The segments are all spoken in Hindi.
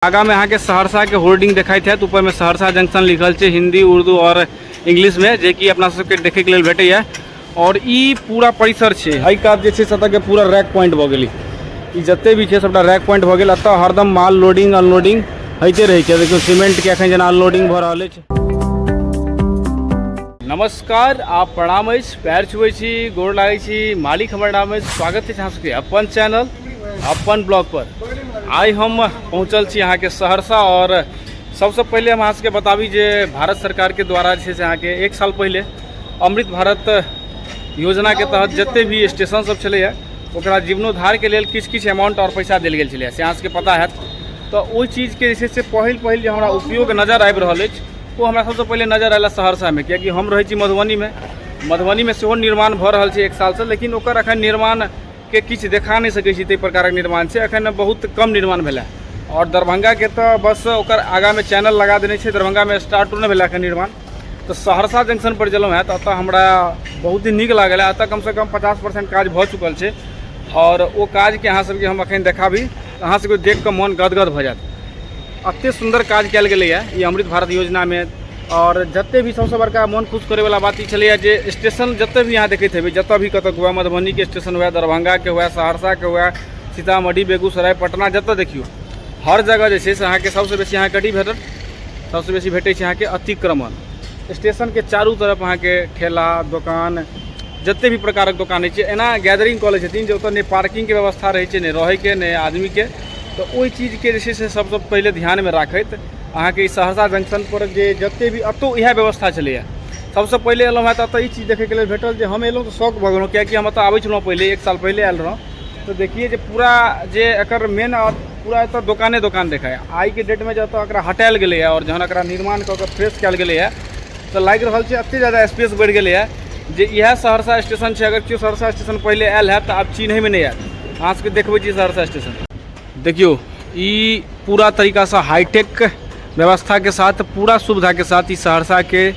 आगा में यहाँ के सहरसा के होर्डिंग देखाई थे, ऊपर में सहरसा जंक्शन लिखल है हिंदी उर्दू और इंग्लिश में, जे कि अपना सबके देखे के लिए भेटे है। और ई पूरा परिसर है हई कात जे सतह के पूरा रैक पॉइंट भ गई, जते भी है सबटा रैक पॉइंट भ गई। अत हरदम माल लोडिंग अनलोडिंग होते रहे। देखियो सीमेंट के अखन जना अनलोडिंग भ रहा है। नमस्कार, आप प्रणाम, पैर छुए छी, गोड़ लागे छी, मालिक हमर नाम है। स्वागत है अहाँ सबके अपन चैनल अपन ब्लॉग पर। आई हम पहुँचल छी यहाँ के सहरसा। और सबसे पहले हम अहाँ सबके बताबी जे भारत सरकार के द्वारा जे से अहाँ के 1 साल पहले अमृत भारत योजना के तहत जते भी स्टेशन सब चले ओकरा जीर्णोद्धार के लिए किछ अमाउंट और पैसा दिल गेल छलै से अहाँ सबके पता है। तो ओहि चीज़ के जे से पहिल जो हमरा उपयोग नजर आबि रहल अछि वो हमरा सबसे पहले नजर आयल सहरसा में, क्योंकि हम रही मधुबनी में सेहो निर्माण भ रहल छै 1 साल से, लेकिन ओकर अखन निर्माण के किछ देखा नहीं सकै छी। ताहि प्रकारक निर्माण छै, अखन बहुत कम निर्माण भेलै। और दरभंगा के तो बस ओकर आगा में चैनल लगा देने छै, दरभंगा में स्टार्ट नहीं भेलै अखन निर्माण। तो सहरसा जंक्शन पर गेलहुँ है, तो अतः हमरा बहुत ही नीक लागल। अतः कम से कम 50% काज भ चुकल छै। और वो काज के अहाँ सबके हम अखन देखाबी, अहाँ सबके देख कऽ मन गदगद भ जायत। अते सुंदर काज कयल गेलै है ये अमृत भारत योजना में। और जते भी सबसे बड़का मन खुश करे वाला बात छलै जे स्टेशन जते भी यहाँ देखते हेबै, जतऽ भी कतऽ हुआ, मधुबनी के स्टेशन हुआ, दरभंगा के हुआ, सहरसा के हुआ, सीतामढ़ी, बेगूसराय, पटना, जतऽ देखियो हर जगह जे छै से अहाँके सबसे बेसी यहाँ कथी भेटत, सबसे बेसी भेटै छै अहाँके अतिक्रमण। स्टेशन के चारू तरफ अहाँके ठेला दुकान जते भी प्रकारक दुकान छै एना गैदरिंग कऽ लै छथिन जे ओतऽ नहि पार्किंग के व्यवस्था रहै छै, नहि रहै के, नहि आदमी के। तो ओहि चीज के जे छै से सबसे पहले ध्यान में राखैत अहाँ के सहरसा जंक्शन पर जे जते भी अतौ इएह व्यवस्था चलैया। सबसे पहले एलहुँ है तो ई चीज देखे के लिए भेटल जे हम एलहुँ तो शौक भऽ गेलहुँ, कियाकि हम एतऽ आबै छलहुँ पहले 1 साल पहले आयल रहौं। तो देखिए जे पूरा जे एकर मेन पूरा एतऽ दुकान देखाय आई के डेट में जो एकरा हटायल गेलै है। और जहन एकरा निर्माण कऽ के फ्रेश कयल गेलै है तो लागि रहल छै एते ज़्यादा स्पेस बढ़ि गेलै है जे इएह सहरसा स्टेशन छै। अगर केओ सहरसा स्टेशन पहले आयल है तो आब चिन्है में नहीं आयत। अहाँ सबके देखबै छी सहरसा स्टेशन, देखियो ई पूरा तरीका से हाईटेक व्यवस्था के साथ, पूरा सुविधा के साथ सहरसा के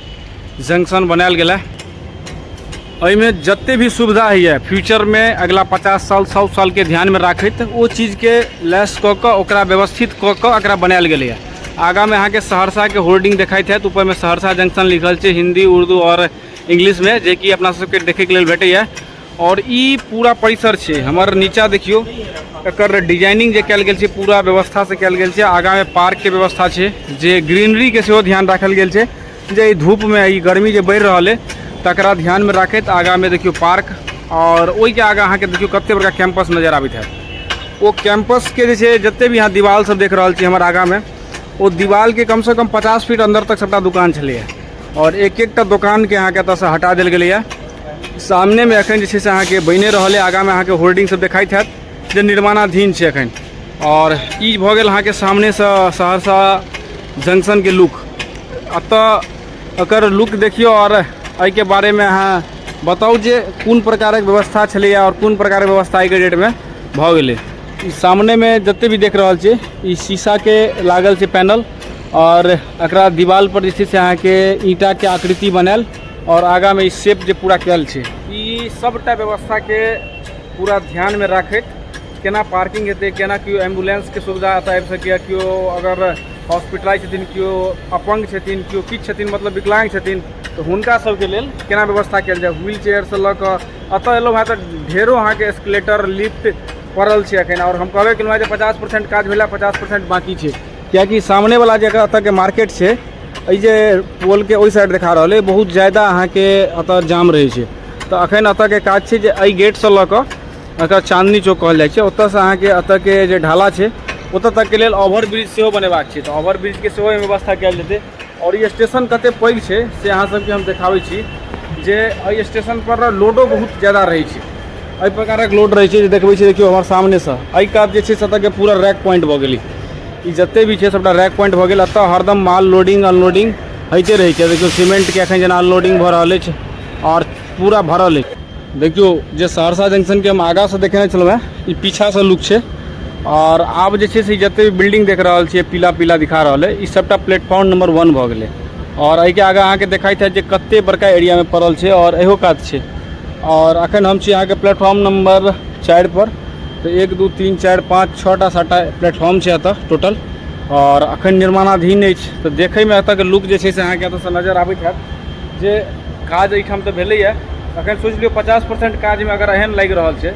जंक्शन बनायल गेल है। में जते भी सुविधा है फ्यूचर में अगला 50 साल 100 साल के ध्यान में राखैत वो चीज़ के लैस कऽ के ओकरा व्यवस्थित कऽ के एकरा बनायल गेलै है। आगा में अहाँ के सहरसा के होर्डिंग देखाई थे, ऊपर में सहरसा जंक्शन लिखल है हिंदी उर्दू और इंग्लिश में, जे कि अपना सबके देखे के लिए भेटे है। और ई पूरा परिसर है हमर नीचा देखियो एकर डिजाइनिंग जे कयल गेल छै पूरा व्यवस्था से कयल गेल छै। आगा में पार्क के व्यवस्था छै, जे ग्रीनरी के सेहो ध्यान राखल गेल छै, जे धूप में ई गर्मी जे बढ़ि रहल है तकरा ध्यान में राखैत आगा में देखियो पार्क। और ओहि के आगा अहाँ के देखियो कते बड़का कैंपस नजर आबैत है। वो कैंपस के जे छै जते भी यहाँ दीवाल सब देख रहल छी हमर आगा में, वो दीवाल के कम से कम 50 फीट अंदर तक सबटा दुकान छलै है। और एक दुकान के अहाँ के एतऽ से हटा देल गेलै है। सामने में अखन जे छै से अहाँ के बनि रहल है। आगा में अहाँ के होर्डिंग सब देखाइत हैत जे निर्माणाधीन छै अखन। और ई भऽ गेल अहाँ के सामने से सहरसा जंक्शन के लुक। अतः एकर लुक देखियो और एहि के बारे में अहाँ बताउ जे कोन प्रकारक व्यवस्था छलैया और कोन प्रकारक व्यवस्था आई के डेट में भऽ गेलै। सामने में जते भी देख रहल छी ई शीशा के लागल छै पैनल। और एकरा दीवाल पर जे छै से अहाँ के ईंटा के आकृति बनायल और आगा में ई शेप जे पूरा कयल छै, ई सबटा व्यवस्था के पूरा ध्यान में राखैत केना पार्किंग हेतै, केना केओ एम्बुलेंस के सुविधा एतऽ आबि सकैए, केओ अगर हॉस्पिटलाइज छथिन, केओ अपंग छथिन, केओ किछु छथिन मतलब विकलांग छथिन, तो हुनका सबके लेल केना व्यवस्था कयल जाय। व्हील चेयर से लऽ कऽ एतऽ एलहुँ है तो ढेरो अहाँ के एस्केलेटर लिफ्ट पड़ल छै अखन। और हम कहबे केलहुँ जे 50% काज भेला, 50% बाकी छै, कियाकि सामने वाला जे एतऽ के मार्केट छै ई जे पोल के ओहि साइड देखा रहल है बहुत ज़्यादा अहाँ के एतऽ जाम रहै छै। तो अखन एतऽ के काज छै जे एहि गेट से लऽ कऽ एकर चांदनी चौक कहल जाइ छै, ओतऽ से अहाँ के एतऽ के जे ढाला छै ओतऽ तक के लेल ओवर ब्रिज सेहो बनेबाक छै। तो ओवर ब्रिज के सेहो व्यवस्था कयल जेतै। और ई स्टेशन कते पैघ छै से अहाँ सबके हम देखाबै छी जे एहि स्टेशन पर लोडो बहुत ज़्यादा रहै छै। एहि प्रकारक लोड रहै छै जे देखबै छी, देखियो हमर सामने से एहि कात जे छै से एतऽ के पूरा रैक पॉइंट भऽ गेलै। ई जते भी छै सबटा रैक पॉइंट भऽ गेल। एतऽ हरदम माल लोडिंग अनलोडिंग होते रहै छै। देखियो सीमेंट के अखन जना अनलोडिंग भऽ रहल अछि और पूरा भरल अछि। देखियो जे सहरसा जंक्शन के हम आगा से देखेने छलहुँ है, ई पीछा से लुक छै। और आब जे छै से जते भी बिल्डिंग देख रहल छियै पीला पीला दिखा रहल है, ई सबटा प्लेटफॉर्म नंबर 1 भऽ गेलै। और एहि के आगा अहाँ के देखाइत है जे कते बड़का एरिया में पड़ल छै और एहो कात छै। और अखन हम छी अहाँ के प्लेटफॉर्म नंबर 4 पर। तो 1 2 3 4 5 6टा 7टा प्लेटफॉर्म है अतः टोटल। और अखन निर्माणाधीन अछि। तऽ देखैमे एतऽके लुक जे छै से अहाँके एतऽसँ नजर आबैत हैत जे काज एहिठाम तऽ भेलैए। अखन सोचि लियौ 50% काजमे अगर एहन लागि रहल छै,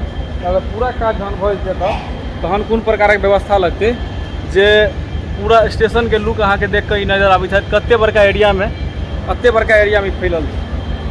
अगर पूरा काज जहन भऽ जेतै तहन कोन प्रकारक व्यवस्था लगतै जे पूरा स्टेशनके लुक अहाँके देख कऽ ई नजर आबैत हैत कतेक बड़का एरियामे फैलल छै।